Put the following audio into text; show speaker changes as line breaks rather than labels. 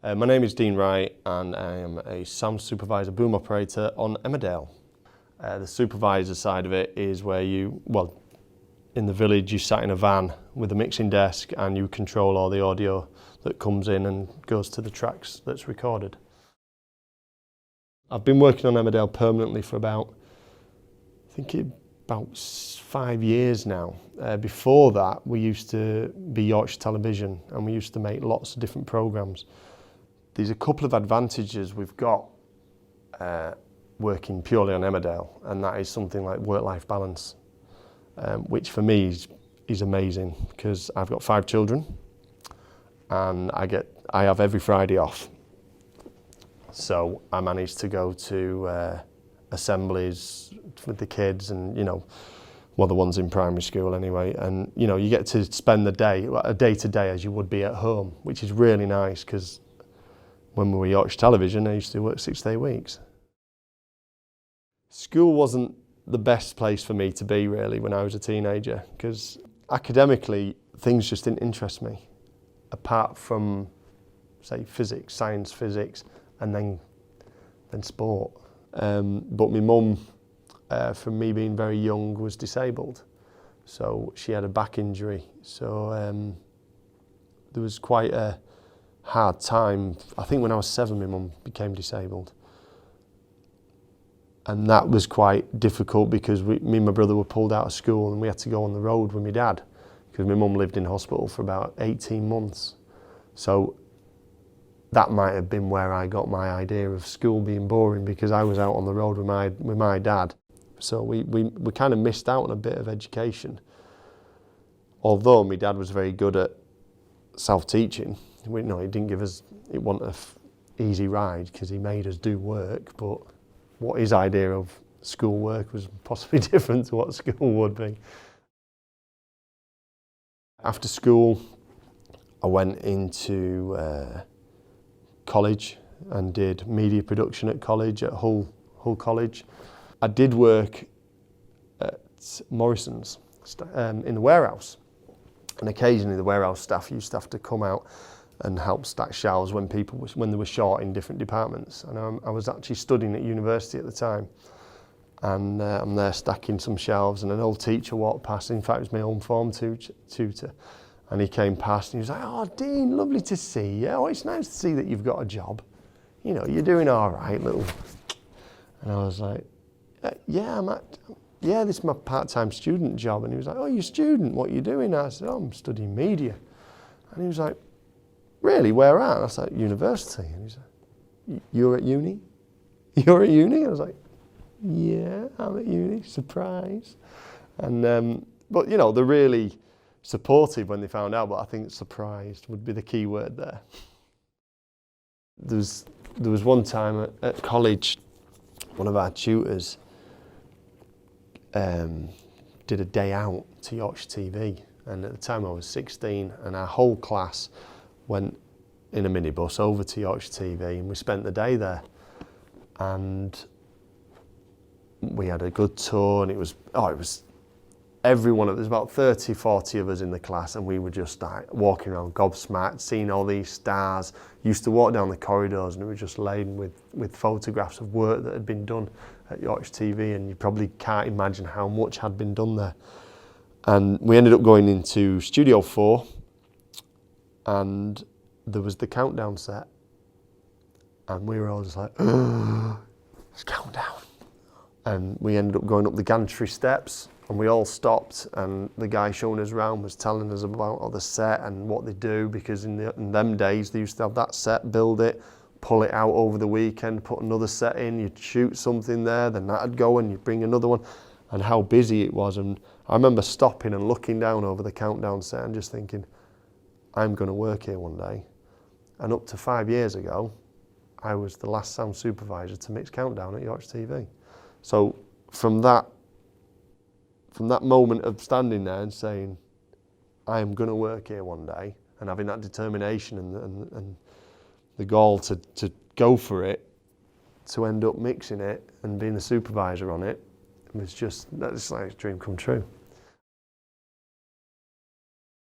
My name is Dean Wright and I am a sound supervisor boom operator on Emmerdale. The supervisor side of it is where in the village you sat in a van with a mixing desk and you control all the audio that comes in and goes to the tracks that's recorded. I've been working on Emmerdale permanently for about 5 years now. Before that, we used to be Yorkshire Television and we used to make lots of different programmes. There's a couple of advantages we've got working purely on Emmerdale, and that is something like work-life balance, which for me is amazing because I've got 5 children and I have every Friday off. So I manage to go to assemblies with the kids and, the ones in primary school anyway, and you get to spend the day, a day-to-day as you would be at home, which is really nice because when we were Yorkshire Television, I used to work 6-day weeks. School wasn't the best place for me to be really when I was a teenager because academically things just didn't interest me, apart from, say, science, physics, and then sport. But my mum, from me being very young, was disabled. So she had a back injury. So there was quite a hard time. I think when I was 7, my mum became disabled. And that was quite difficult because me and my brother were pulled out of school and we had to go on the road with my dad because my mum lived in hospital for about 18 months. So that might have been where I got my idea of school being boring, because I was out on the road with my dad. So we kind of missed out on a bit of education. Although my dad was very good at self-teaching, he didn't give us, it wasn't an easy ride because he made us do work, but what his idea of school work was possibly different to what school would be. After school, I went into college and did media production at college, at Hull College. I did work at Morrison's in the warehouse, and occasionally the warehouse staff used to have to come out and help stack shelves when they were short in different departments. And I was actually studying at university at the time, and I'm there stacking some shelves, and an old teacher walked past. In fact, it was my own form tutor. And he came past and he was like, "Oh, Dean, lovely to see you. Oh, it's nice to see that you've got a job. You're doing all right, little." And I was like, "Yeah, this is my part-time student job." And he was like, "Oh, you're a student, what are you doing?" I said, "Oh, I'm studying media." And he was like, "Really, where at?" And I was like, "University." And he was like, "You're at uni? You're at uni?" I was like, "Yeah, I'm at uni, surprise." And, but they're really supportive when they found out, but I think surprised would be the key word there. There was one time at college, one of our tutors did a day out to Yorkshire TV, and at the time I was 16, and our whole class went in a minibus over to Yorkshire TV, and we spent the day there, and we had a good tour, and it was everyone, there's about 30, 40 of us in the class, and we were just like walking around gobsmacked, seeing all these stars. Used to walk down the corridors and it was just laden with photographs of work that had been done at Yorkshire TV, and you probably can't imagine how much had been done there. And we ended up going into Studio 4, and there was the countdown set, and we were all just like, it's countdown. And we ended up going up the gantry steps, and we all stopped, and the guy showing us around was telling us about the set and what they do, because in them days they used to have that set, build it, pull it out over the weekend, put another set in, you'd shoot something there, then that'd go and you'd bring another one, and how busy it was. And I remember stopping and looking down over the countdown set and just thinking, I'm going to work here one day. And up to 5 years ago, I was the last sound supervisor to mix countdown at Yorkshire TV. So from that moment of standing there and saying, I am going to work here one day, and having that determination and the gall to go for it, to end up mixing it and being the supervisor on it, that's like a dream come true.